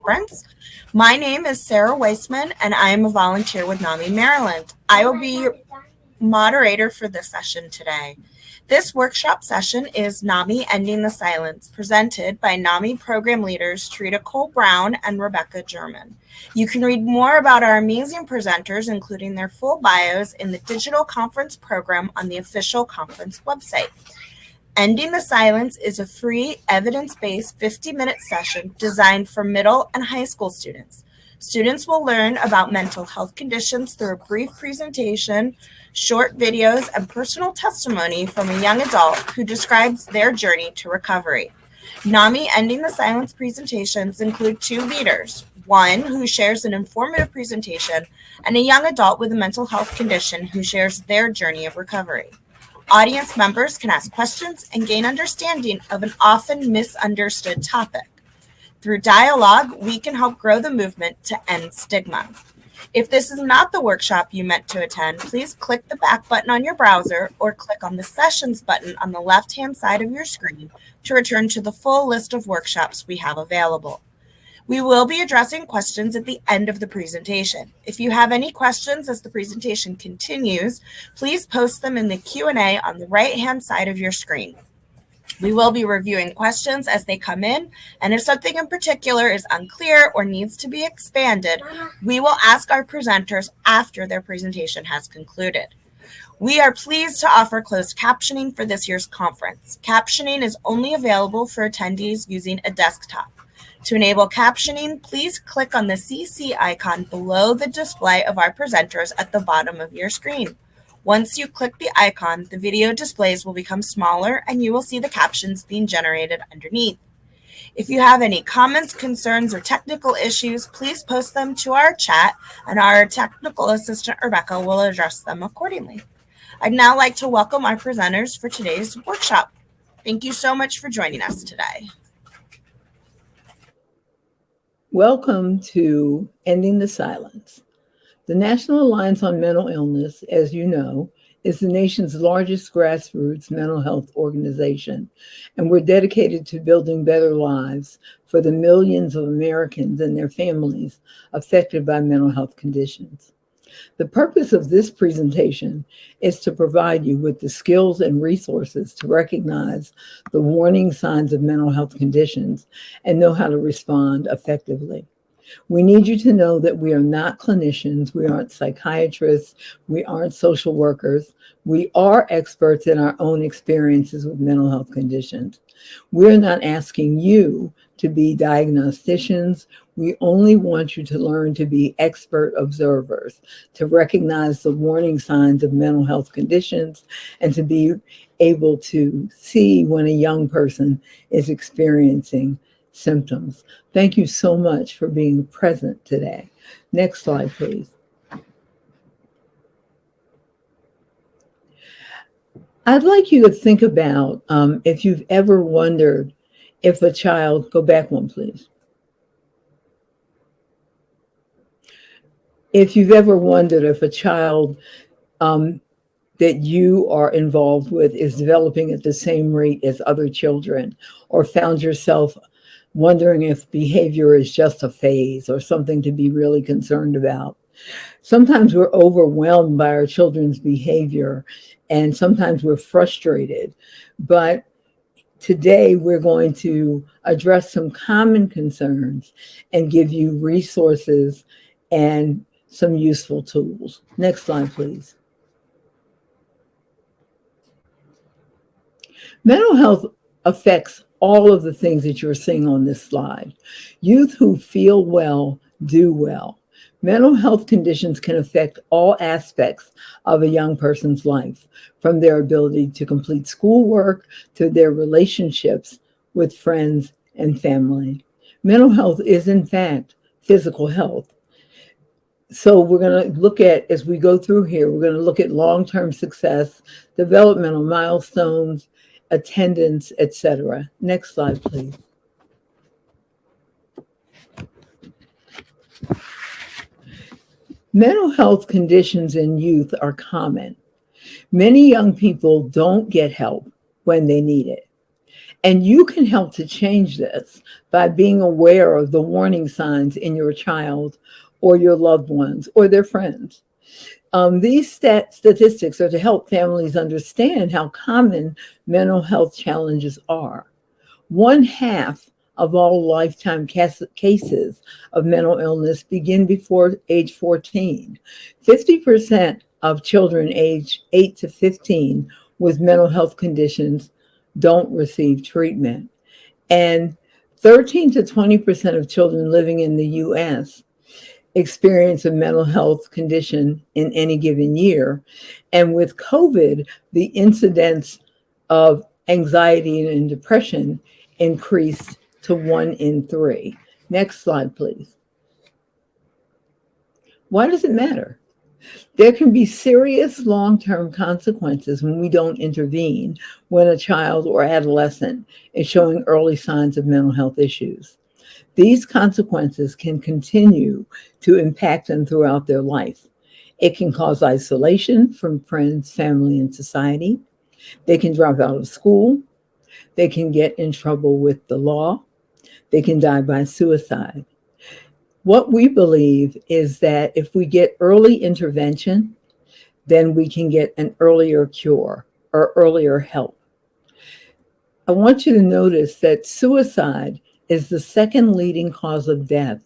conference. My name is Sarah Weissman, and I am a volunteer with NAMI Maryland. I will be moderator for this session today. This workshop session is NAMI Ending the Silence, presented by NAMI program leaders Trita Cole-Brown and Rebecca German. You can read more about our amazing presenters, including their full bios, in the digital conference program on the official conference website. Ending the Silence is a free, evidence-based 50-minute session designed for middle and high school students. Students will learn about mental health conditions through a brief presentation, short videos, and personal testimony from a young adult who describes their journey to recovery. NAMI Ending the Silence presentations include two leaders, one who shares an informative presentation, and a young adult with a mental health condition who shares their journey of recovery. Audience members can ask questions and gain understanding of an often misunderstood topic. Through dialogue, we can help grow the movement to end stigma. If this is not the workshop you meant to attend, please click the back button on your browser or click on the sessions button on the left-hand side of your screen to return to the full list of workshops we have available. We will be addressing questions at the end of the presentation. If you have any questions as the presentation continues, please post them in the Q&A on the right-hand side of your screen. We will be reviewing questions as they come in, and if something in particular is unclear or needs to be expanded, we will ask our presenters after their presentation has concluded. We are pleased to offer closed captioning for this year's conference. Captioning is only available for attendees using a desktop. To enable captioning, please click on the CC icon below the display of our presenters at the bottom of your screen. Once you click the icon, the video displays will become smaller and you will see the captions being generated underneath. If you have any comments, concerns, or technical issues, please post them to our chat and our technical assistant, Rebecca, will address them accordingly. I'd now like to welcome our presenters for today's workshop. Thank you so much for joining us today. Welcome to Ending the Silence. The National Alliance on Mental Illness, as you know, is the nation's largest grassroots mental health organization, and we're dedicated to building better lives for the millions of Americans and their families affected by mental health conditions. The purpose of this presentation is to provide you with the skills and resources to recognize the warning signs of mental health conditions and know how to respond effectively. We need you to know that we are not clinicians, we aren't psychiatrists, we aren't social workers. We are experts in our own experiences with mental health conditions. We're not asking you to be diagnosticians. We only want you to learn to be expert observers, to recognize the warning signs of mental health conditions, and to be able to see when a young person is experiencing symptoms. Thank you so much for being present today. Next slide, please. I'd like you to think about if you've ever wondered if a child, go back one, please. If you've ever wondered if a child that you are involved with is developing at the same rate as other children, or found yourself wondering if behavior is just a phase or something to be really concerned about. Sometimes we're overwhelmed by our children's behavior, and sometimes we're frustrated. But today we're going to address some common concerns and give you resources and some useful tools. Next slide, please. Mental health affects all of the things that you're seeing on this slide. Youth who feel well do well. Mental health conditions can affect all aspects of a young person's life, from their ability to complete schoolwork to their relationships with friends and family. Mental health is, in fact, physical health. So we're going to look at, as we go through here, we're going to look at long-term success, developmental milestones, attendance, etc. Next slide, please. Mental health conditions in youth are common. Many young people don't get help when they need it. And you can help to change this by being aware of the warning signs in your child or your loved ones or their friends. These statistics are to help families understand how common mental health challenges are. 1/2 of all lifetime cases of mental illness begin before age 14. 50% of children aged 8 to 15 with mental health conditions don't receive treatment. And 13 to 20% of children living in the US experience a mental health condition in any given year. And with COVID, the incidence of anxiety and depression increased to 1 in 3. Next slide, please. Why does it matter? There can be serious long-term consequences when we don't intervene when a child or adolescent is showing early signs of mental health issues. These consequences can continue to impact them throughout their life. It can cause isolation from friends, family, and society. They can drop out of school. They can get in trouble with the law. They can die by suicide. What we believe is that if we get early intervention, then we can get an earlier cure or earlier help. I want you to notice that suicide is the second leading cause of death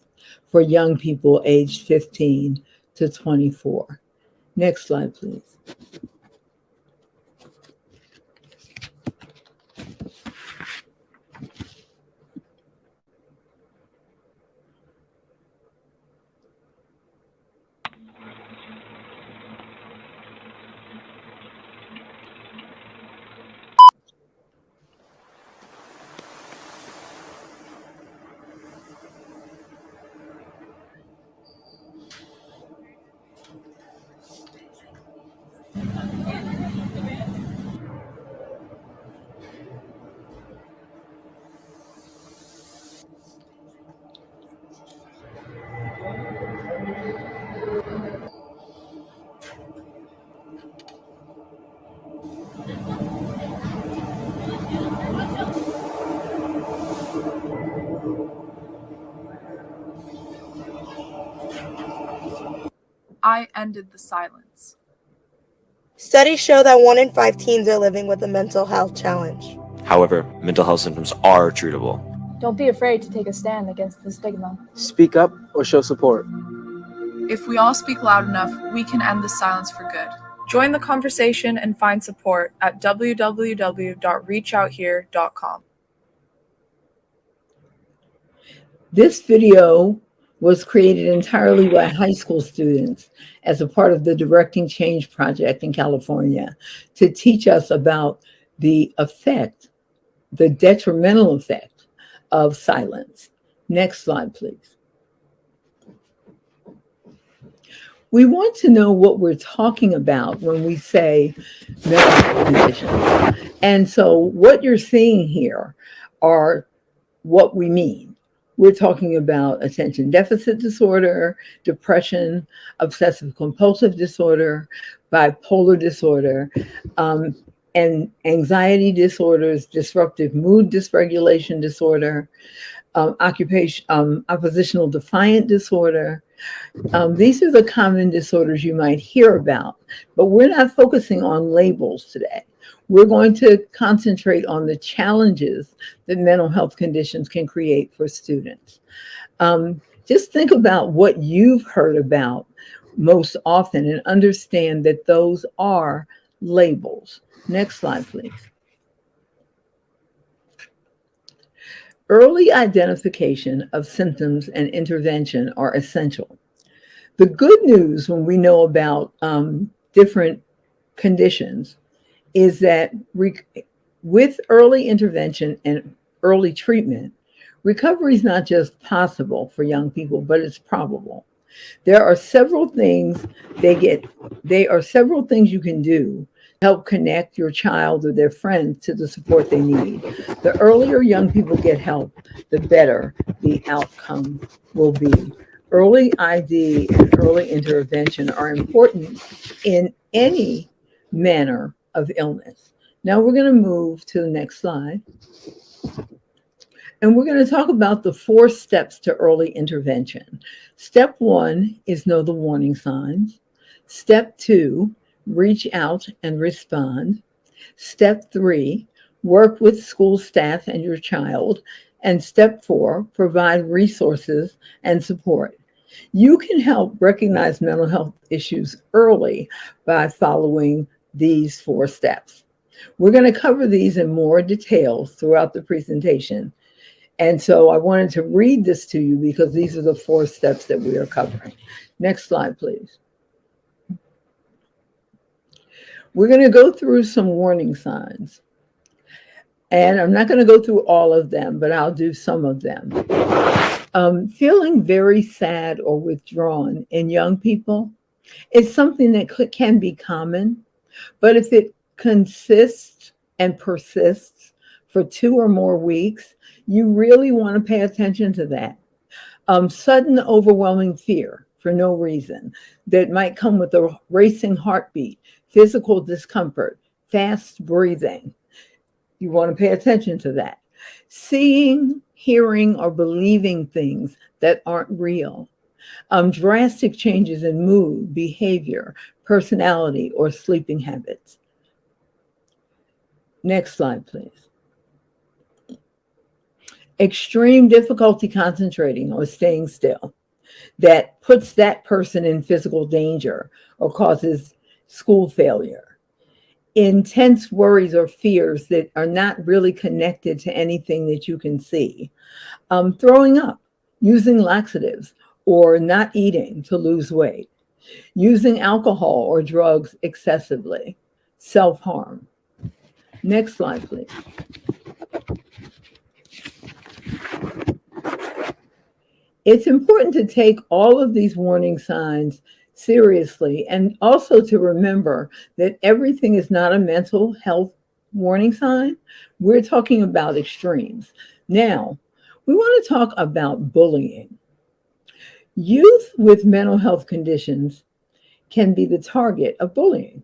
for young people aged 15 to 24. Next slide, please. I ended the silence. Studies show that 1 in 5 teens are living with a mental health challenge. However, mental health symptoms are treatable. Don't be afraid to take a stand against the stigma. Speak up or show support. If we all speak loud enough, we can end the silence for good. Join the conversation and find support at www.reachouthere.com. This video was created entirely by high school students as a part of the Directing Change project in California to teach us about the effect, the detrimental effect of silence. Next slide, please. We want to know what we're talking about when we say mental health conditions. And so what you're seeing here are what we mean. We're talking about attention deficit disorder, depression, obsessive compulsive disorder, bipolar disorder, and anxiety disorders, disruptive mood dysregulation disorder, oppositional defiant disorder. These are the common disorders you might hear about, but we're not focusing on labels today. We're going to concentrate on the challenges that mental health conditions can create for students. Just think about what you've heard about most often and understand that those are labels. Next slide, please. Early identification of symptoms and intervention are essential. The good news when we know about different conditions is that with early intervention and early treatment, recovery is not just possible for young people, but it's probable. There are several things you can do to help connect your child or their friends to the support they need. The earlier young people get help, the better the outcome will be. Early ID and early intervention are important in any manner of illness. Now we're going to move to the next slide. And we're going to talk about the 4 steps to early intervention. Step 1 is know the warning signs. Step 2, reach out and respond. Step 3, work with school staff and your child. And step 4, provide resources and support. You can help recognize mental health issues early by following these 4 steps. We're going to cover these in more detail throughout the presentation. And so I wanted to read this to you because these are the 4 steps that we are covering. Next slide, please. We're going to go through some warning signs. And I'm not going to go through all of them, but I'll do some of them. Feeling very sad or withdrawn in young people is something that can be common, but if it consists and persists for 2 or more weeks, you really want to pay attention to that. Sudden overwhelming fear for no reason that might come with a racing heartbeat, physical discomfort, fast breathing. You want to pay attention to that. Seeing, hearing, or believing things that aren't real. Drastic changes in mood, behavior, personality, or sleeping habits. Next slide, please. Extreme difficulty concentrating or staying still that puts that person in physical danger or causes school failure. Intense worries or fears that are not really connected to anything that you can see. Throwing up, using laxatives, or not eating to lose weight. Using alcohol or drugs excessively. Self-harm. Next slide, please. It's important to take all of these warning signs seriously and also to remember that everything is not a mental health warning sign. We're talking about extremes. Now, we want to talk about bullying. Youth with mental health conditions can be the target of bullying.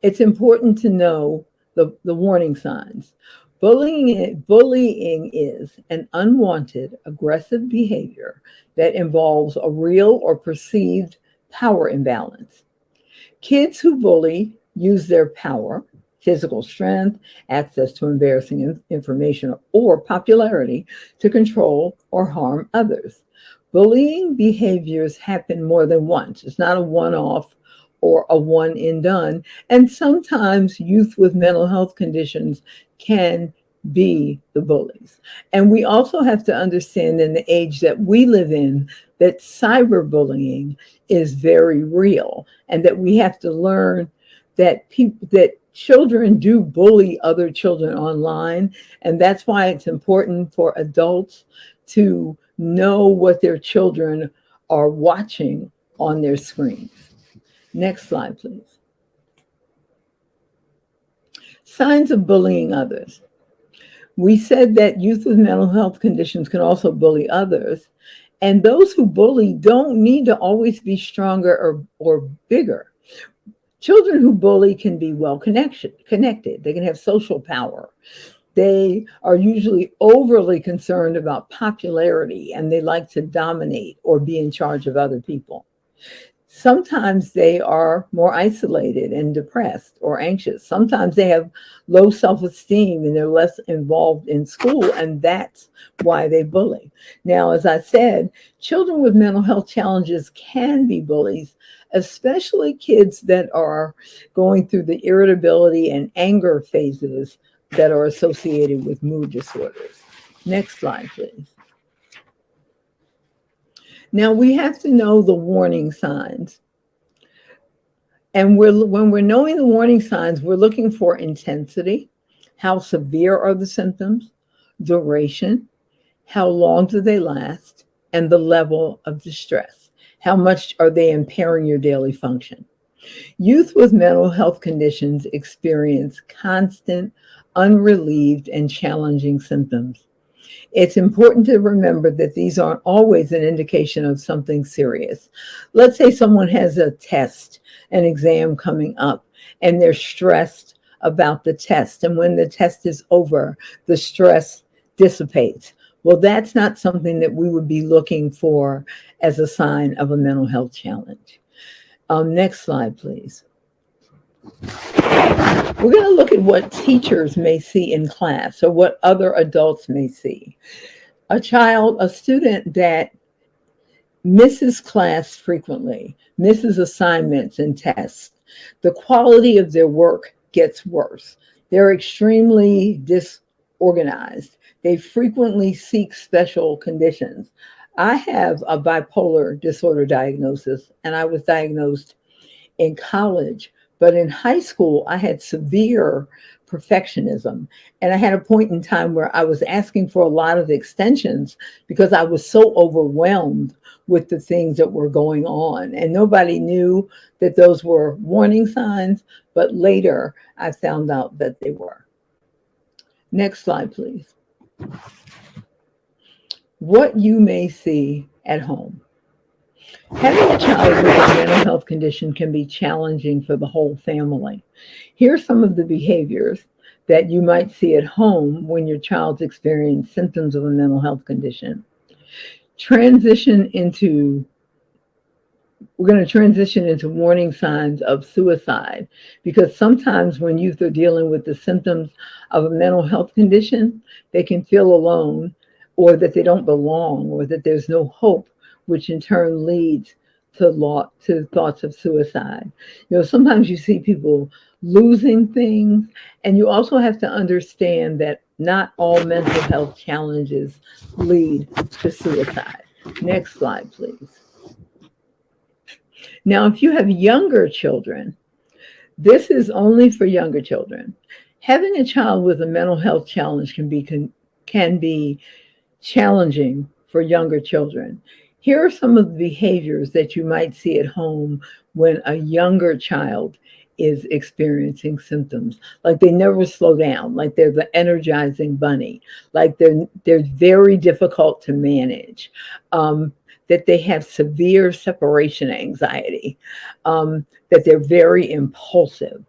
It's important to know the warning signs. Bullying is an unwanted, aggressive behavior that involves a real or perceived power imbalance. Kids who bully use their power, physical strength, access to embarrassing information, or popularity to control or harm others. Bullying behaviors happen more than once. It's not a one-off or a one and done. And sometimes youth with mental health conditions can be the bullies. And we also have to understand in the age that we live in that cyberbullying is very real and that we have to learn that children do bully other children online. And that's why it's important for adults to know what their children are watching on their screens. Next slide, please. Signs of bullying others. We said that youth with mental health conditions can also bully others, and those who bully don't need to always be stronger or bigger. Children who bully can be well connected. They can have social power. They are usually overly concerned about popularity, and they like to dominate or be in charge of other people. Sometimes they are more isolated and depressed or anxious. Sometimes they have low self-esteem and they're less involved in school, and that's why they bully. Now, as I said, children with mental health challenges can be bullies, especially kids that are going through the irritability and anger phases that are associated with mood disorders. Next slide, please. Now, we have to know the warning signs. And when we're knowing the warning signs, we're looking for intensity, how severe are the symptoms, duration, how long do they last, and the level of distress. How much are they impairing your daily function? Youth with mental health conditions experience constant, unrelieved, and challenging symptoms. It's important to remember that these aren't always an indication of something serious. Let's say someone has a test, an exam coming up, and they're stressed about the test. And when the test is over, the stress dissipates. Well, that's not something that we would be looking for as a sign of a mental health challenge. Next slide, please. We're going to look at what teachers may see in class or what other adults may see. A student that misses class frequently, misses assignments and tests, the quality of their work gets worse. They're extremely disorganized. They frequently seek special conditions. I have a bipolar disorder diagnosis, and I was diagnosed in college, but in high school, I had severe perfectionism. And I had a point in time where I was asking for a lot of extensions because I was so overwhelmed with the things that were going on. And nobody knew that those were warning signs, but later I found out that they were. Next slide, please. What you may see at home. Having a child with a mental health condition can be challenging for the whole family. Here are some of the behaviors that you might see at home when your child's experiencing symptoms of a mental health condition. We're going to transition into warning signs of suicide, because sometimes when youth are dealing with the symptoms of a mental health condition, they can feel alone, or that they don't belong, or that there's no hope, which in turn leads to thoughts of suicide. Sometimes you see people losing things, and you also have to understand that not all mental health challenges lead to suicide. Next slide, please. Now, if you have younger children, this is only for younger children. Having a child with a mental health challenge can be challenging for younger children. Here are some of the behaviors that you might see at home when a younger child is experiencing symptoms. Like they never slow down, like they're the energizing bunny, like they're very difficult to manage, that they have severe separation anxiety, that they're very impulsive.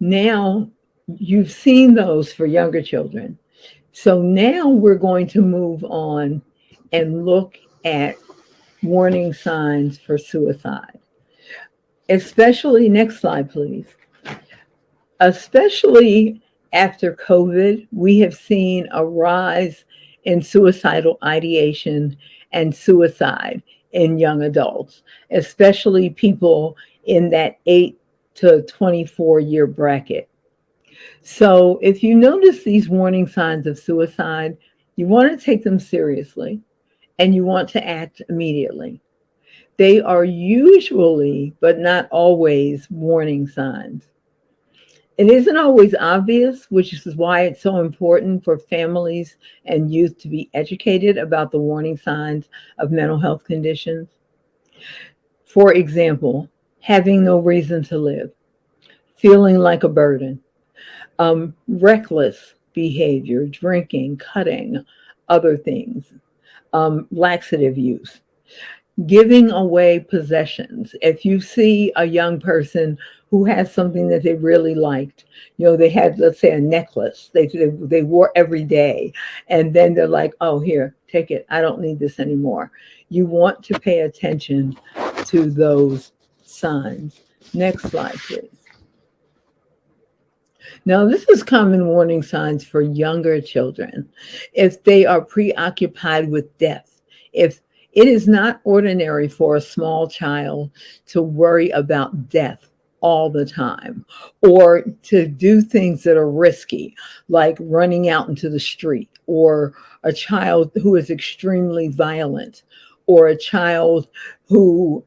Now, you've seen those for younger children. So now we're going to move on and look at warning signs for suicide. Especially, next slide, please. Especially after COVID, we have seen a rise in suicidal ideation and suicide in young adults, especially people in that 8 to 24 year bracket. So if you notice these warning signs of suicide, you want to take them seriously and you want to act immediately. They are usually, but not always, warning signs. It isn't always obvious, which is why it's so important for families and youth to be educated about the warning signs of mental health conditions. For example, having no reason to live, feeling like a burden, reckless behavior, drinking, cutting, other things, laxative use, giving away possessions. If you see a young person who has something that they really liked, they had, let's say, a necklace they wore every day, and then they're like, oh, here, take it. I don't need this anymore. You want to pay attention to those signs. Next slide, please. Now, this is common warning signs for younger children. If they are preoccupied with death, if it is not ordinary for a small child to worry about death all the time, or to do things that are risky, like running out into the street, or a child who is extremely violent, or a child who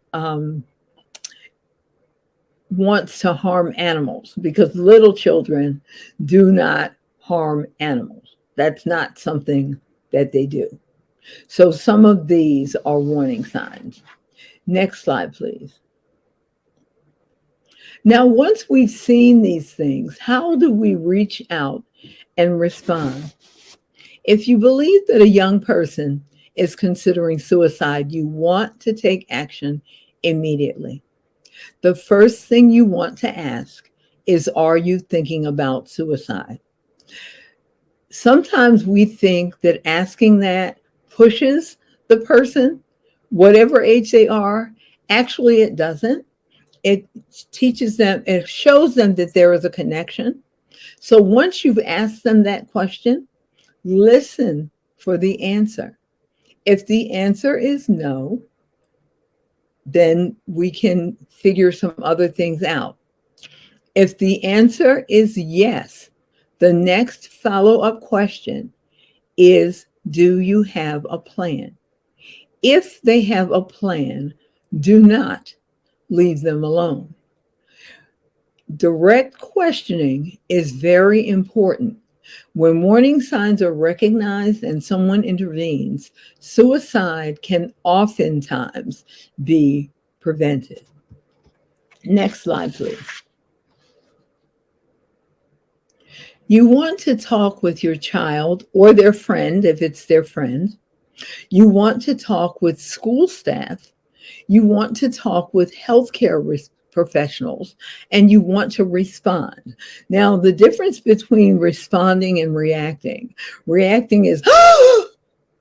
wants to harm animals, because little children do not harm animals. That's not something that they do. So some of these are warning signs. Next slide, please. Now, once we've seen these things, how do we reach out and respond? If you believe that a young person is considering suicide, you want to take action immediately. The first thing you want to ask is, are you thinking about suicide? Sometimes we think that asking that pushes the person, whatever age they are. Actually, it doesn't. It teaches them, it shows them that there is a connection. So once you've asked them that question, listen for the answer. If the answer is no, then we can figure some other things out. If the answer is yes, the next follow-up question is, do you have a plan? If they have a plan, do not leave them alone. Direct questioning is very important. When warning signs are recognized and someone intervenes, suicide can oftentimes be prevented. Next slide, please. You want to talk with your child or their friend, if it's their friend. You want to talk with school staff. You want to talk with healthcare professionals, and you want to respond. Now, the difference between responding and reacting is,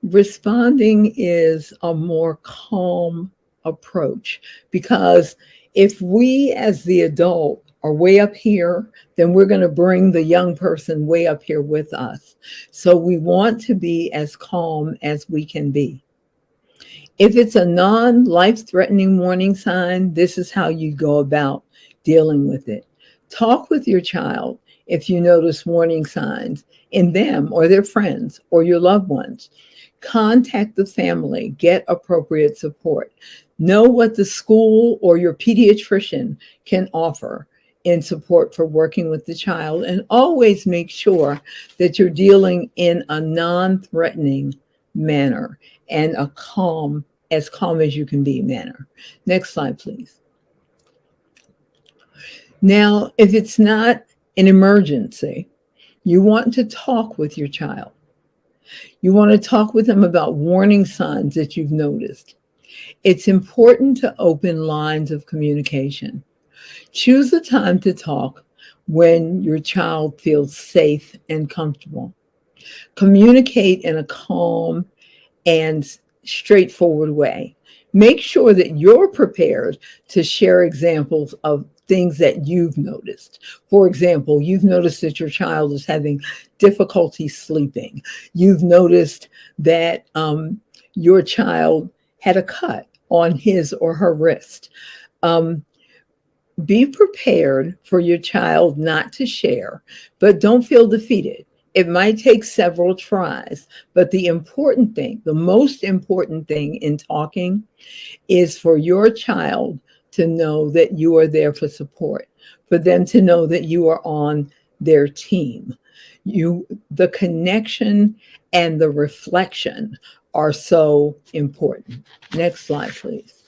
responding is a more calm approach, because if we as the adult are way up here, then we're going to bring the young person way up here with us. So we want to be as calm as we can be. If it's a non-life-threatening warning sign, this is how you go about dealing with it. Talk with your child if you notice warning signs in them or their friends or your loved ones. Contact the family, get appropriate support. Know what the school or your pediatrician can offer in support for working with the child, and always make sure that you're dealing in a non-threatening manner and a calm, as calm as you can be manner. Next slide, please. Now, if it's not an emergency, you want to talk with your child. You want to talk with them about warning signs that you've noticed. It's important to open lines of communication. Choose a time to talk when your child feels safe and comfortable. Communicate in a calm and straightforward way. Make sure that you're prepared to share examples of things that you've noticed. For example, you've noticed that your child is having difficulty sleeping. You've noticed that your child had a cut on his or her wrist. Be prepared for your child not to share, but don't feel defeated. It might take several tries, but the important thing, the most important thing in talking is for your child to know that you are there for support, for them to know that you are on their team. The connection and the reflection are so important. Next slide, please.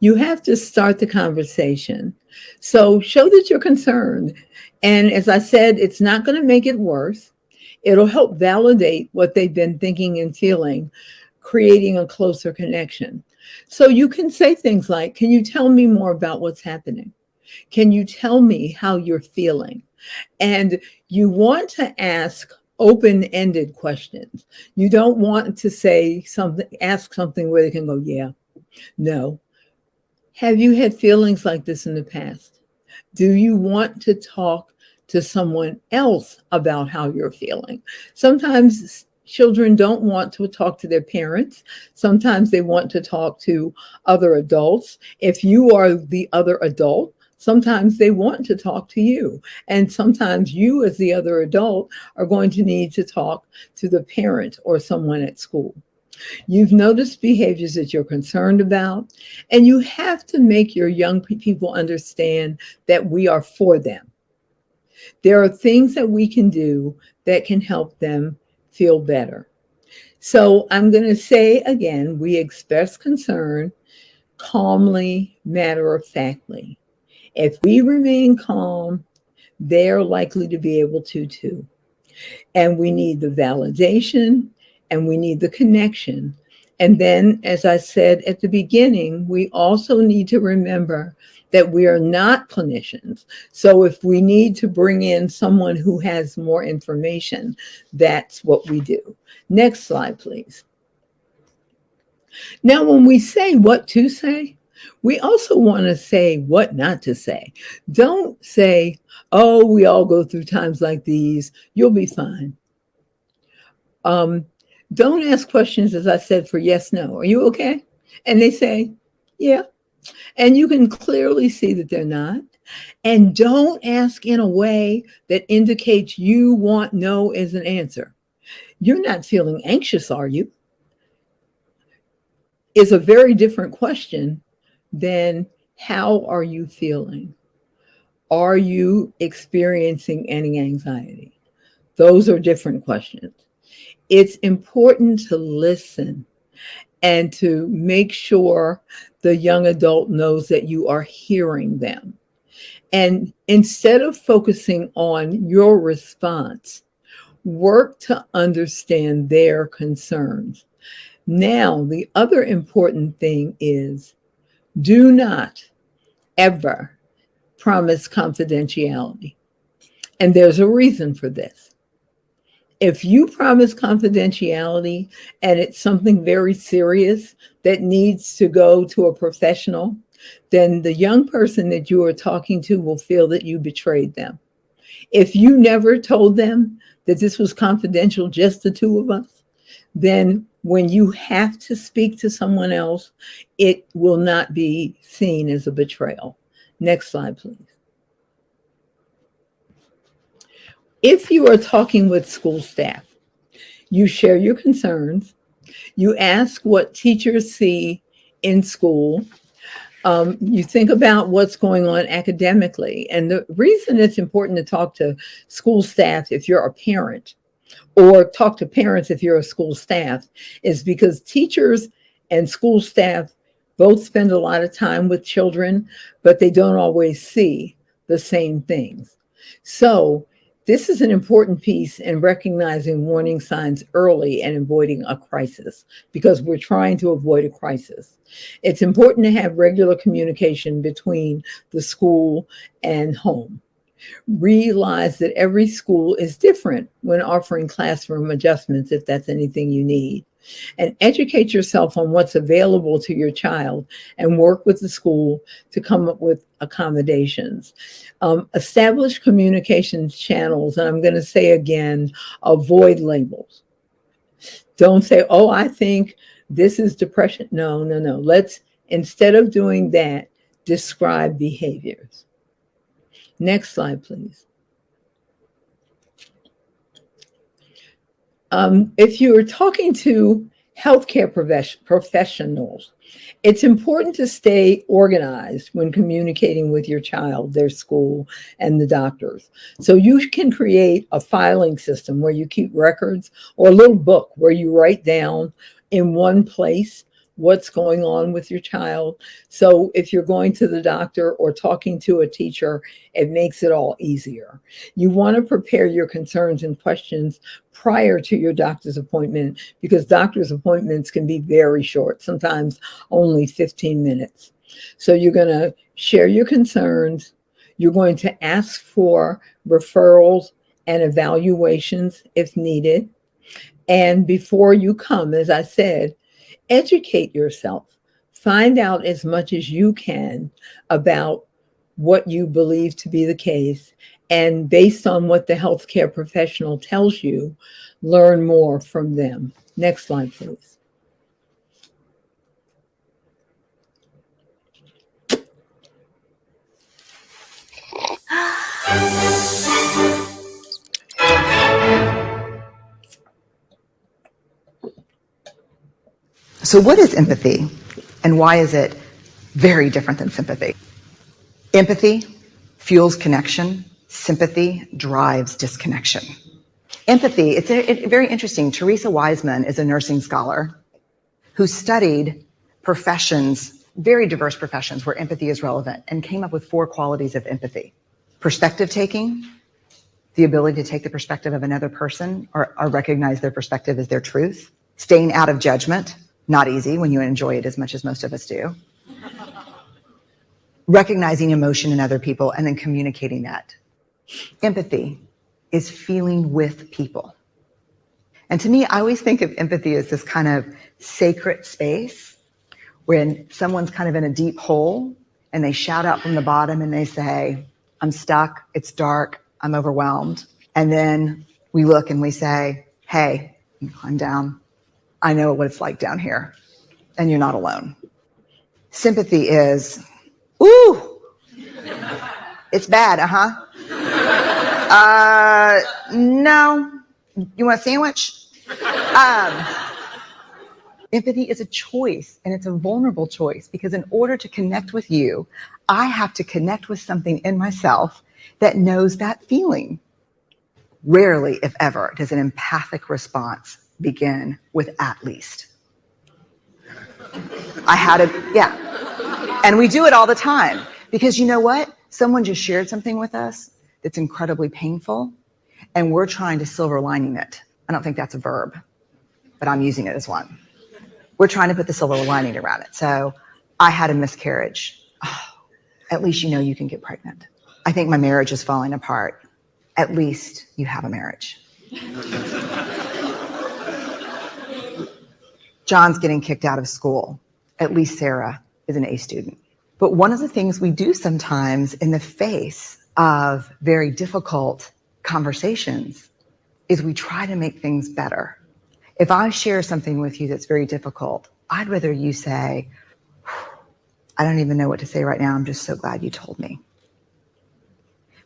You have to start the conversation. So show that you're concerned. And as I said, it's not going to make it worse. It'll help validate what they've been thinking and feeling, creating a closer connection. So you can say things like, can you tell me more about what's happening? Can you tell me how you're feeling? And you want to ask open-ended questions. You don't want to say something, ask something where they can go, yeah, no. Have you had feelings like this in the past? Do you want to talk to someone else about how you're feeling? Sometimes children don't want to talk to their parents. Sometimes they want to talk to other adults. If you are the other adult, sometimes they want to talk to you. And sometimes you, as the other adult, are going to need to talk to the parent or someone at school. You've noticed behaviors that you're concerned about, and you have to make your young people understand that we are for them. There are things that we can do that can help them feel better. So I'm going to say again, we express concern calmly, matter-of-factly. If we remain calm, they're likely to be able to too. And we need the validation, and we need the connection, And then, as I said at the beginning, we also need to remember that we are not clinicians. So if we need to bring in someone who has more information, that's what we do. Next slide, please. Now, when we say what to say, we also want to say what not to say. Don't say, oh, we all go through times like these, you'll be fine. Don't ask questions, as I said, for yes, no. Are you okay? And they say, yeah. And you can clearly see that they're not. And don't ask in a way that indicates you want no as an answer. You're not feeling anxious, are you? Is a very different question than how are you feeling? Are you experiencing any anxiety? Those are different questions. It's important to listen and to make sure the young adult knows that you are hearing them. And instead of focusing on your response, work to understand their concerns. Now, the other important thing is do not ever promise confidentiality. And there's a reason for this. If you promise confidentiality and it's something very serious that needs to go to a professional, then the young person that you are talking to will feel that you betrayed them. If you never told them that this was confidential, just the two of us, then when you have to speak to someone else, it will not be seen as a betrayal. Next slide, please. If you are talking with school staff, you share your concerns, you ask what teachers see in school, you think about what's going on academically. And the reason it's important to talk to school staff if you're a parent, or talk to parents if you're a school staff, is because teachers and school staff both spend a lot of time with children, but they don't always see the same things. So this is an important piece in recognizing warning signs early and avoiding a crisis, because we're trying to avoid a crisis. It's important to have regular communication between the school and home. Realize that every school is different when offering classroom adjustments, if that's anything you need. And educate yourself on what's available to your child and work with the school to come up with accommodations. Establish communications channels. And I'm going to say again, avoid labels. Don't say, oh, I think this is depression. No. Let's, instead of doing that, describe behaviors. Next slide, please. If you are talking to healthcare professionals, it's important to stay organized when communicating with your child, their school, and the doctors. So you can create a filing system where you keep records, or a little book where you write down in one place what's going on with your child. So if you're going to the doctor or talking to a teacher, it makes it all easier. You want to prepare your concerns and questions prior to your doctor's appointment, because doctor's appointments can be very short, sometimes only 15 minutes. So you're going to share your concerns. You're going to ask for referrals and evaluations if needed. And before you come, as I said, educate yourself. Find out as much as you can about what you believe to be the case. And based on what the healthcare professional tells you, learn more from them. Next slide, please. So what is empathy, and why is it very different than sympathy? Empathy fuels connection. Sympathy drives disconnection. Empathy, it's very interesting. Teresa Wiseman is a nursing scholar who studied professions, very diverse professions where empathy is relevant, and came up with 4 qualities of empathy. Perspective taking, the ability to take the perspective of another person or recognize their perspective as their truth. Staying out of judgment, Not easy when you enjoy it as much as most of us do. Recognizing emotion in other people and then communicating that. Empathy is feeling with people. And to me, I always think of empathy as this kind of sacred space when someone's kind of in a deep hole and they shout out from the bottom and they say, I'm stuck, it's dark, I'm overwhelmed. And then we look and we say, hey, you climb down. I know what it's like down here, and you're not alone. Sympathy is, ooh, it's bad, no, you want a sandwich? Empathy is a choice, and it's a vulnerable choice, because in order to connect with you, I have to connect with something in myself that knows that feeling. Rarely, if ever, does an empathic response begin with at least. And we do it all the time, because you know what? Someone just shared something with us that's incredibly painful, and we're trying to silver lining it. I don't think that's a verb, but I'm using it as one. We're trying to put the silver lining around it. So I had a miscarriage. Oh, at least you know you can get pregnant. I think my marriage is falling apart. At least you have a marriage. John's getting kicked out of school. At least Sarah is an A student. But one of the things we do sometimes in the face of very difficult conversations is we try to make things better. If I share something with you that's very difficult, I'd rather you say, I don't even know what to say right now. I'm just so glad you told me.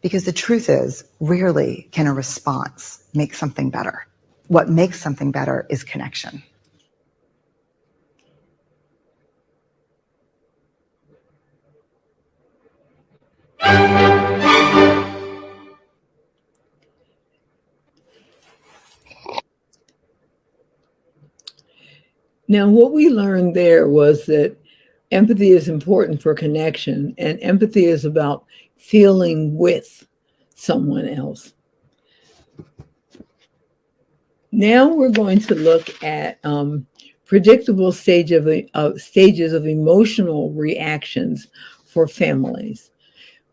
Because the truth is, rarely can a response make something better. What makes something better is connection. Now, what we learned there was that empathy is important for connection, and empathy is about feeling with someone else. Now we're going to look at predictable stages of emotional reactions for families.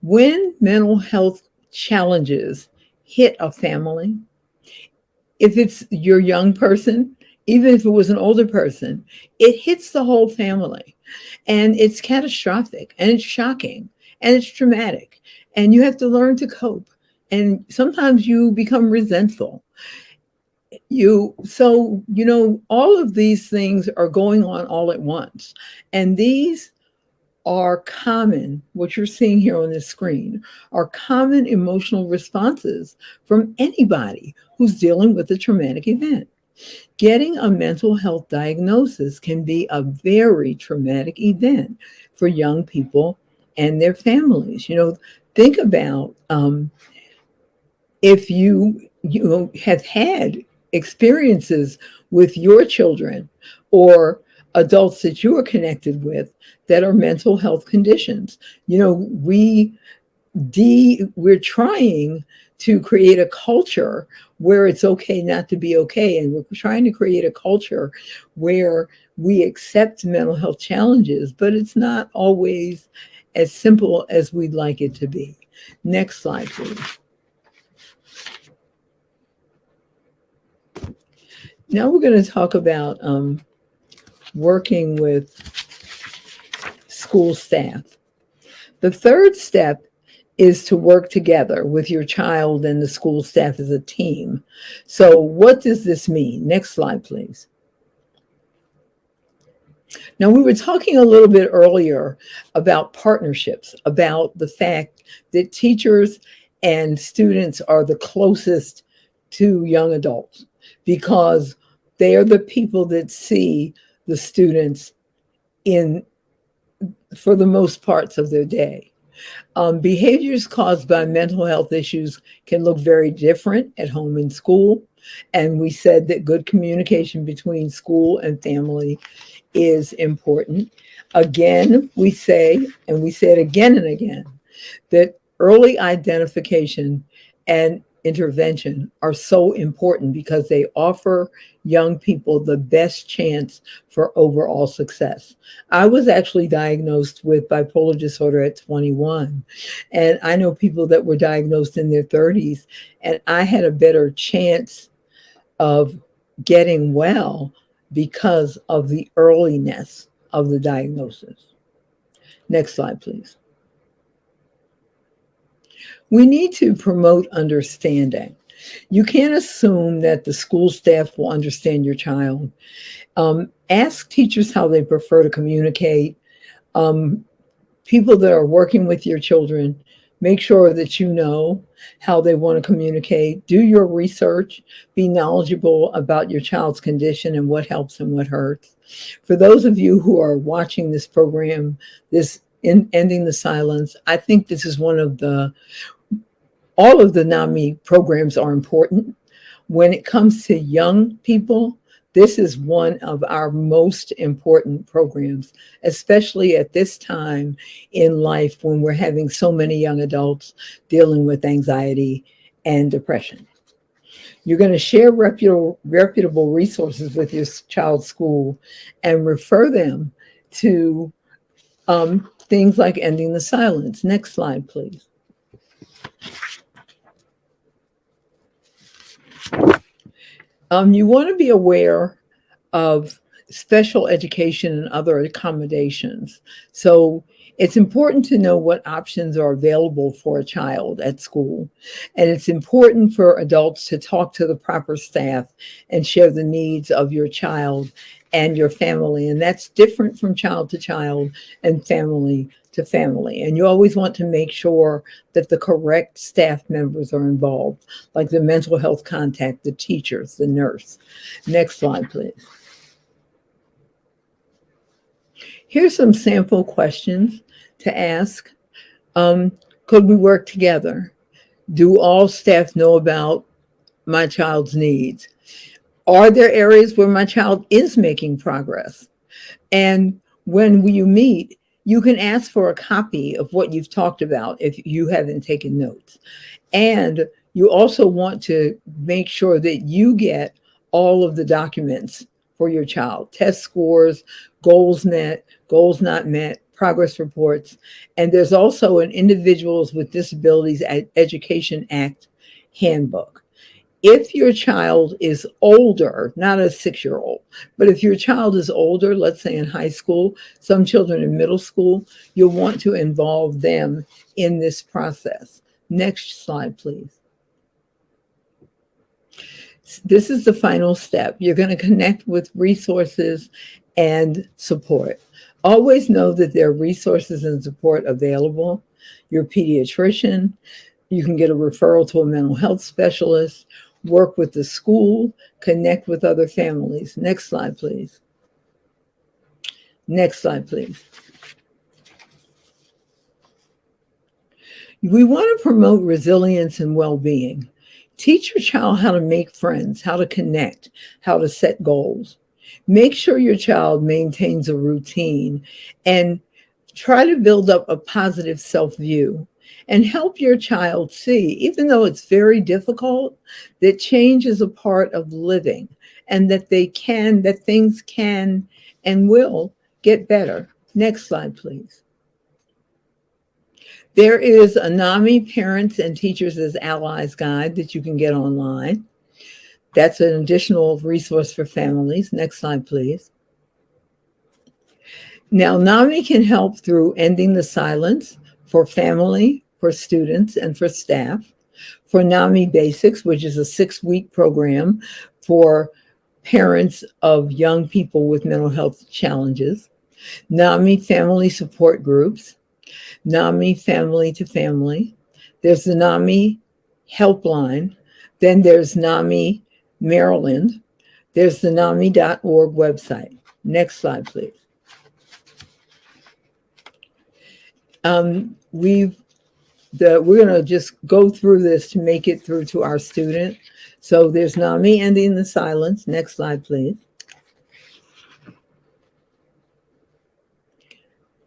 When mental health challenges hit a family, if it's your young person, even if it was an older person, it hits the whole family. And it's catastrophic, and it's shocking, and it's traumatic. And you have to learn to cope. And sometimes you become resentful. All of these things are going on all at once. And these are common, what you're seeing here on the screen, are common emotional responses from anybody who's dealing with a traumatic event. Getting a mental health diagnosis can be a very traumatic event for young people and their families. Think about if you have had experiences with your children or adults that you are connected with that are mental health conditions. We're trying to create a culture where it's okay not to be okay. And we're trying to create a culture where we accept mental health challenges, but it's not always as simple as we'd like it to be. Next slide, please. Now we're going to talk about working with school staff. The third step is to work together with your child and the school staff as a team. So what does this mean? Next slide, please. Now, we were talking a little bit earlier about partnerships, about the fact that teachers and students are the closest to young adults because they are the people that see the students for the most parts of their day. Behaviors caused by mental health issues can look very different at home and school. And we said that good communication between school and family is important. Again, we say, and we say it again and again, that early identification and intervention are so important because they offer young people the best chance for overall success. I was actually diagnosed with bipolar disorder at 21, and I know people that were diagnosed in their 30s, and I had a better chance of getting well because of the earliness of the diagnosis. Next slide, please. We need to promote understanding. You can't assume that the school staff will understand your child. Ask teachers how they prefer to communicate. People that are working with your children, make sure that you know how they want to communicate. Do your research. Be knowledgeable about your child's condition and what helps and what hurts. For those of you who are watching this program, Ending the Silence, I think this is all of the NAMI programs are important. When it comes to young people, this is one of our most important programs, especially at this time in life when we're having so many young adults dealing with anxiety and depression. You're going to share reputable resources with your child's school and refer them to things like Ending the Silence. Next slide, please. You want to be aware of special education and other accommodations. So it's important to know what options are available for a child at school. And it's important for adults to talk to the proper staff and share the needs of your child and your family. And that's different from child to child and family to family. And you always want to make sure that the correct staff members are involved, like the mental health contact, the teachers, the nurse. Next slide, please. Here's some sample questions to ask. Could we work together? Do all staff know about my child's needs? Are there areas where my child is making progress? And when you meet, you can ask for a copy of what you've talked about if you haven't taken notes. And you also want to make sure that you get all of the documents for your child: test scores, goals met, goals not met, progress reports. And there's also an Individuals with Disabilities Education Act handbook. If your child is older, not a 6-year-old, but if your child is older, let's say in high school, some children in middle school, you'll want to involve them in this process. Next slide, please. This is the final step. You're going to connect with resources and support. Always know that there are resources and support available. Your pediatrician, you can get a referral to a mental health specialist, work with the school, connect with other families. Next slide, please. Next slide, please. We want to promote resilience and well-being. Teach your child how to make friends, how to connect, how to set goals. Make sure your child maintains a routine and try to build up a positive self-view. And help your child see, even though it's very difficult, that change is a part of living and that things can and will get better. Next slide, please. There is a NAMI Parents and Teachers as Allies guide that you can get online. That's an additional resource for families. Next slide, please. Now, NAMI can help through Ending the Silence for family, for students, and for staff. For NAMI Basics, which is a 6-week program for parents of young people with mental health challenges. NAMI Family Support Groups. NAMI Family to Family. There's the NAMI Helpline. Then there's NAMI Maryland. There's the NAMI.org website. Next slide, please. We're going to just go through this to make it through to our student. So there's NAMI Ending the Silence. Next slide, please.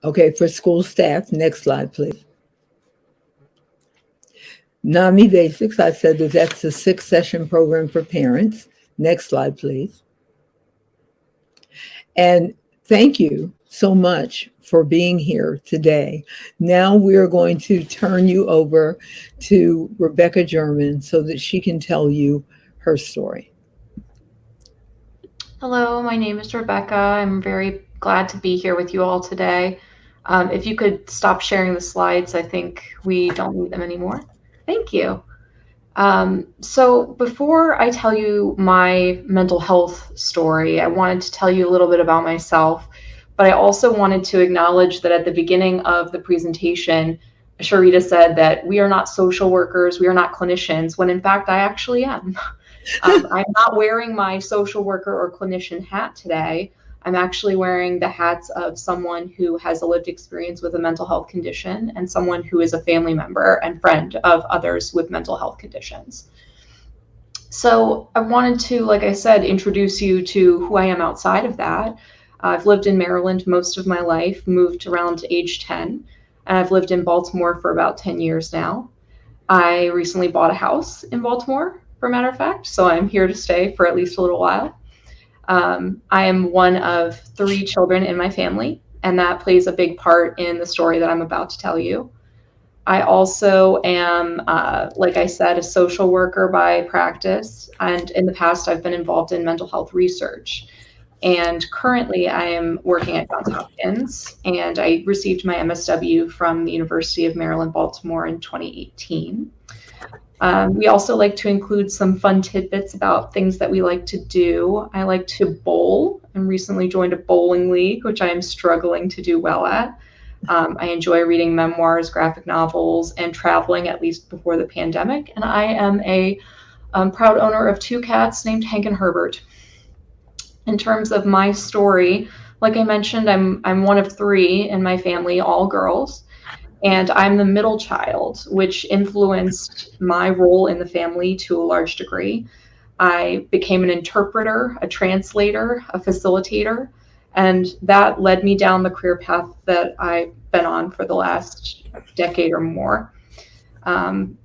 Okay, for school staff, next slide, please. NAMI Basics, I said that's a 6-session program for parents. Next slide, please. And thank you so much for being here today. Now we are going to turn you over to Rebecca German so that she can tell you her story. Hello, my name is Rebecca. I'm very glad to be here with you all today. If you could stop sharing the slides, I think we don't need them anymore. Thank you. So before I tell you my mental health story, I wanted to tell you a little bit about myself, but I also wanted to acknowledge that at the beginning of the presentation, Sharita said that we are not social workers, we are not clinicians, when in fact I actually am. I'm not wearing my social worker or clinician hat today. I'm actually wearing the hats of someone who has a lived experience with a mental health condition and someone who is a family member and friend of others with mental health conditions. So I wanted to, like I said, introduce you to who I am outside of that. I've lived in Maryland most of my life, moved around age 10, and I've lived in Baltimore for about 10 years now. I recently bought a house in Baltimore, for a matter of fact, so I'm here to stay for at least a little while. I am one of 3 children in my family, and that plays a big part in the story that I'm about to tell you. I also am, like I said, a social worker by practice, and in the past I've been involved in mental health research. And currently I am working at Johns Hopkins, and I received my MSW from the University of Maryland, Baltimore in 2018. We also like to include some fun tidbits about things that we like to do. I like to bowl and recently joined a bowling league, which I am struggling to do well at. I enjoy reading memoirs, graphic novels, and traveling, at least before the pandemic. And I am a proud owner of 2 cats named Hank and Herbert. In terms of my story, like I mentioned, I'm one of 3 in my family, all girls. And I'm the middle child, which influenced my role in the family to a large degree. I became an interpreter, a translator, a facilitator, and that led me down the career path that I've been on for the last decade or more. When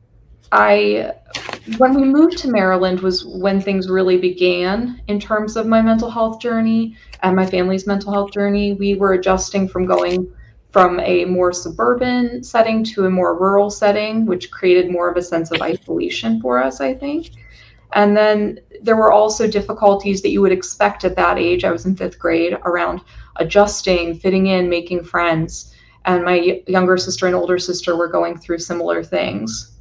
we moved to Maryland was when things really began in terms of my mental health journey and my family's mental health journey. We were adjusting from going from a more suburban setting to a more rural setting, which created more of a sense of isolation for us, I think. And then there were also difficulties that you would expect at that age. I was in 5th grade, around adjusting, fitting in, making friends. And my younger sister and older sister were going through similar things.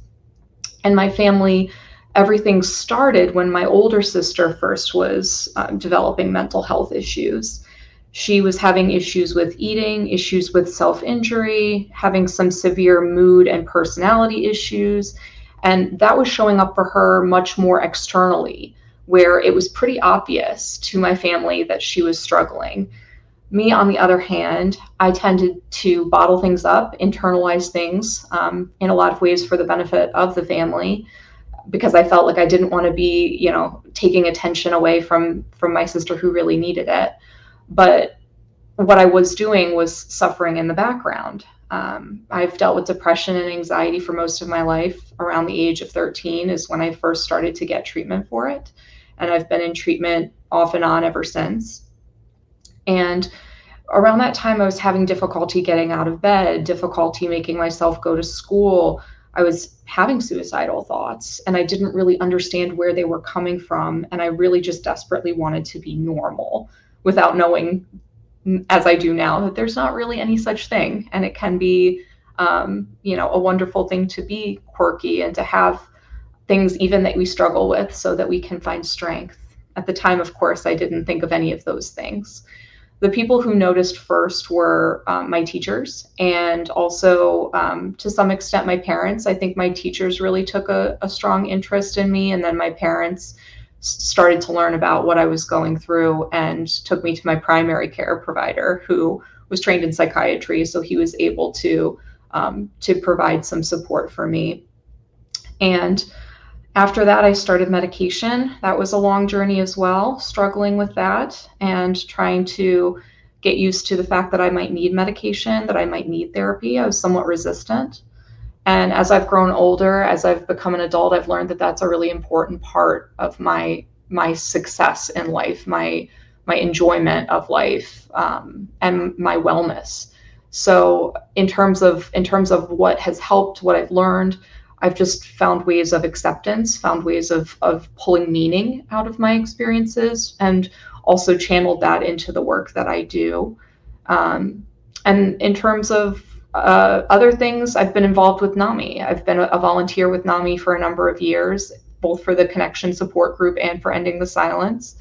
And my family, everything started when my older sister first was developing mental health issues. She was having issues with eating, issues with self-injury, having some severe mood and personality issues. And that was showing up for her much more externally, where it was pretty obvious to my family that she was struggling. Me, on the other hand, I tended to bottle things up, internalize things in a lot of ways for the benefit of the family, because I felt like I didn't want to be, taking attention away from my sister who really needed it. But what I was doing was suffering in the background. I've dealt with depression and anxiety for most of my life. Around the age of 13 is when I first started to get treatment for it. And I've been in treatment off and on ever since. And around that time, I was having difficulty getting out of bed, difficulty making myself go to school. I was having suicidal thoughts, and I didn't really understand where they were coming from. And I really just desperately wanted to be normal without knowing, as I do now, that there's not really any such thing. And it can be, a wonderful thing to be quirky and to have things even that we struggle with so that we can find strength. At the time, of course, I didn't think of any of those things. The people who noticed first were my teachers, and also to some extent my parents. I think my teachers really took a strong interest in me, and then my parents started to learn about what I was going through and took me to my primary care provider, who was trained in psychiatry, so he was able to provide some support for me. And after that, I started medication. That was a long journey as well, struggling with that and trying to get used to the fact that I might need medication, that I might need therapy. I was somewhat resistant. And as I've grown older, as I've become an adult, I've learned that that's a really important part of my success in life, my enjoyment of life, and my wellness. So in terms of what has helped, what I've learned, I've just found ways of acceptance, found ways of pulling meaning out of my experiences, and also channeled that into the work that I do. And in terms of other things, I've been involved with NAMI. I've been a volunteer with NAMI for a number of years, both for the Connection Support Group and for Ending the Silence.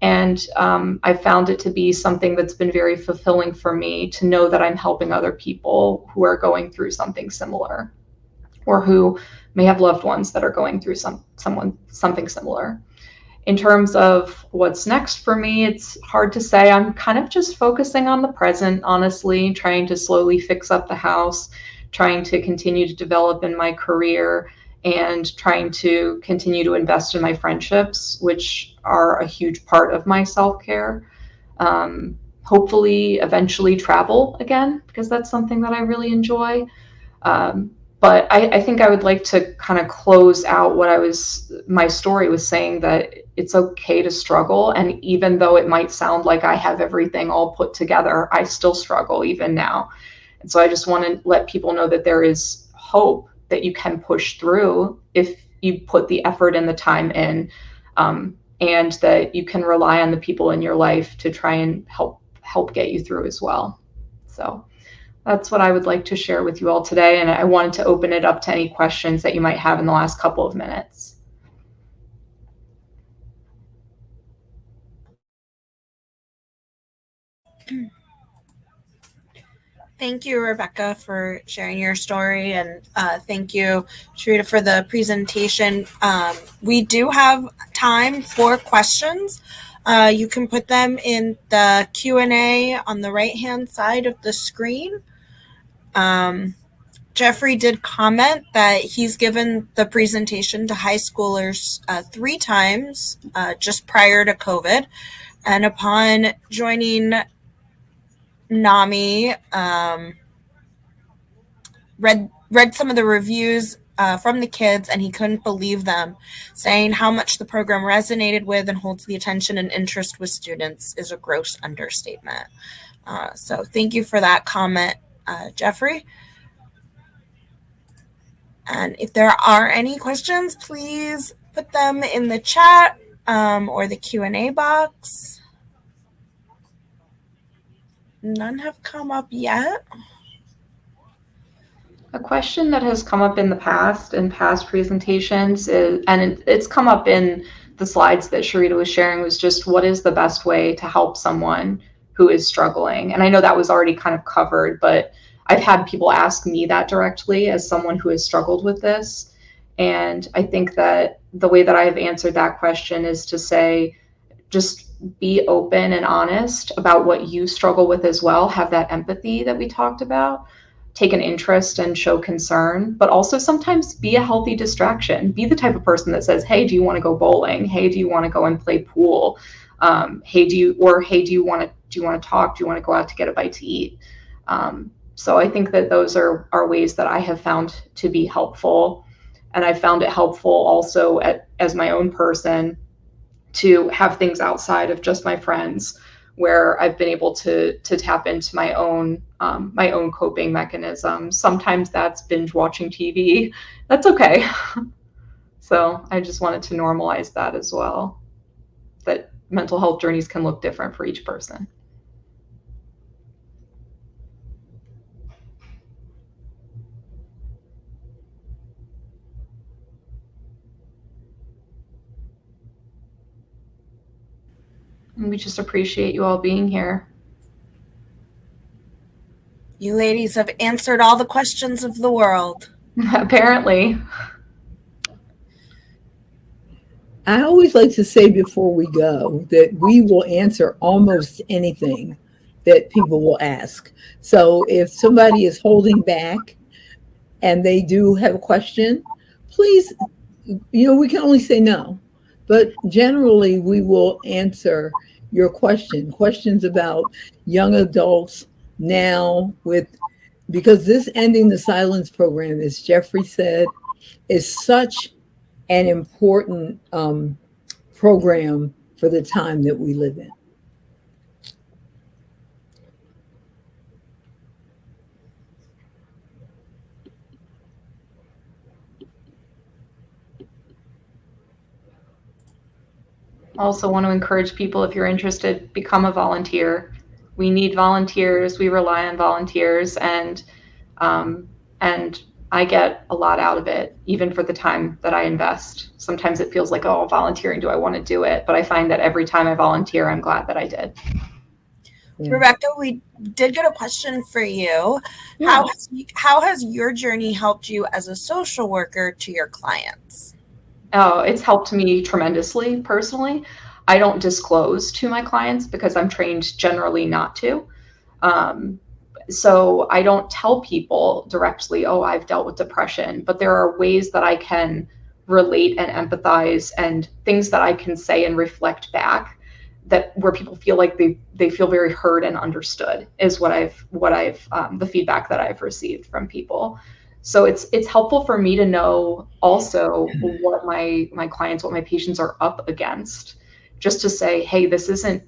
And I've found it to be something that's been very fulfilling for me to know that I'm helping other people who are going through something similar, or who may have loved ones that are going through something similar. In terms of what's next for me, it's hard to say. I'm kind of just focusing on the present, honestly, trying to slowly fix up the house, trying to continue to develop in my career, and trying to continue to invest in my friendships, which are a huge part of my self-care. Hopefully, eventually travel again, because that's something that I really enjoy. But I think I would like to kind of close out my story was saying that it's okay to struggle. And even though it might sound like I have everything all put together, I still struggle even now. And so I just want to let people know that there is hope, that you can push through if you put the effort and the time in, and that you can rely on the people in your life to try and help get you through as well. So that's what I would like to share with you all today. And I wanted to open it up to any questions that you might have in the last couple of minutes. Thank you, Rebecca, for sharing your story, and thank you, Sharita, for the presentation. We do have time for questions. You can put them in the Q&A on the right-hand side of the screen. Jeffrey did comment that he's given the presentation to high schoolers 3 times just prior to COVID. And upon joining NAMI, read some of the reviews from the kids, and he couldn't believe them, saying how much the program resonated with and holds the attention and interest with students is a gross understatement. So thank you for that comment, Jeffrey. And if there are any questions, please put them in the chat or the Q&A box. None have come up yet. A question that has come up in the past, in past presentations, it's come up in the slides that Sharita was sharing, was just what is the best way to help someone who is struggling? And I know that was already kind of covered, but I've had people ask me that directly as someone who has struggled with this. And I think that the way that I have answered that question is to say, just be open and honest about what you struggle with as well. Have that empathy that we talked about. Take an interest and show concern, but also sometimes be a healthy distraction. Be the type of person that says, hey, do you want to go bowling? Hey, do you want to go and play pool? Hey, do you want to talk? Do you want to go out to get a bite to eat? So I think that those are ways that I have found to be helpful. And I found it helpful also as my own person to have things outside of just my friends, where I've been able to tap into my own coping mechanisms. Sometimes that's binge watching TV. That's okay. So I just wanted to normalize that as well, that mental health journeys can look different for each person. And we just appreciate you all being here. You ladies have answered all the questions of the world. Apparently. I always like to say before we go that we will answer almost anything that people will ask. So if somebody is holding back and they do have a question, please, we can only say no. But generally, we will answer your questions about young adults now with because this Ending the Silence program, as Jeffrey said, is such an important program for the time that we live in. I also want to encourage people, if you're interested, become a volunteer. We need volunteers. We rely on volunteers, and I get a lot out of it, even for the time that I invest. Sometimes it feels like, oh, volunteering, do I want to do it? But I find that every time I volunteer, I'm glad that I did. Yeah. Rebecca, we did get a question for you. Yeah. How has your journey helped you as a social worker to your clients? Oh, it's helped me tremendously personally. I don't disclose to my clients because I'm trained generally not to. So I don't tell people directly, oh, I've dealt with depression, but there are ways that I can relate and empathize, and things that I can say and reflect back that where people feel like they feel very heard and understood is what I've the feedback that I've received from people. So it's helpful for me to know also what my clients, what my patients are up against, just to say, hey, this isn't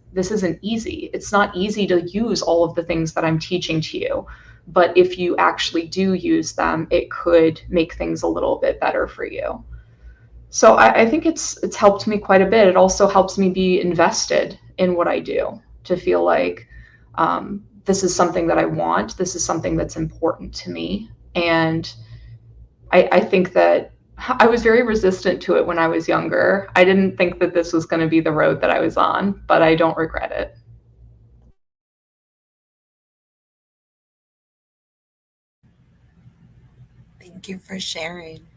easy. It's not easy to use all of the things that I'm teaching to you, but if you actually do use them, it could make things a little bit better for you. So I think it's helped me quite a bit. It also helps me be invested in what I do, to feel like this is something that I want. This is something that's important to me. And I think that I was very resistant to it when I was younger. I didn't think that this was going to be the road that I was on, but I don't regret it. Thank you for sharing.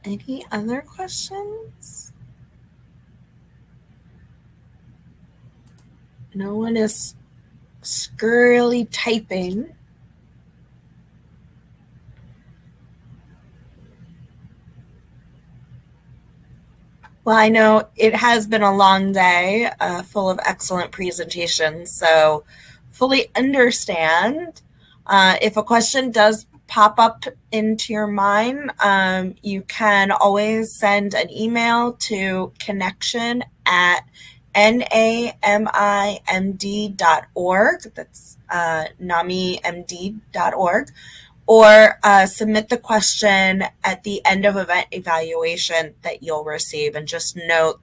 Any other questions? No one is scurrily typing. Well, I know it has been a long day, full of excellent presentations, so fully understand. If a question does pop up into your mind, you can always send an email to connection@namimd.org. That's namimd.org. Or submit the question at the end of event evaluation that you'll receive, and just note,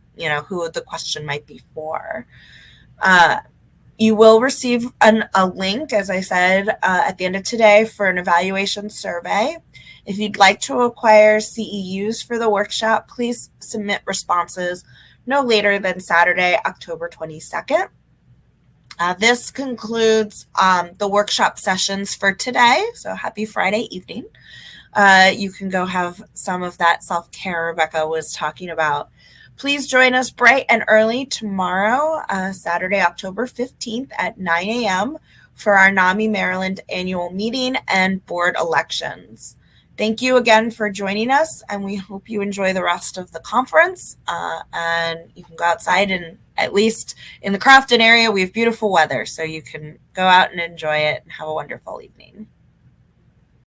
who the question might be for. You will receive a link, as I said, at the end of today for an evaluation survey. If you'd like to acquire CEUs for the workshop, please submit responses no later than Saturday, October 22nd. This concludes the workshop sessions for today. So happy Friday evening. You can go have some of that self-care Rebecca was talking about. Please join us bright and early tomorrow, Saturday, October 15th at 9 a.m. for our NAMI Maryland annual meeting and board elections. Thank you again for joining us, and we hope you enjoy the rest of the conference. And you can go outside, and at least in the Crofton area, we have beautiful weather, so you can go out and enjoy it and have a wonderful evening.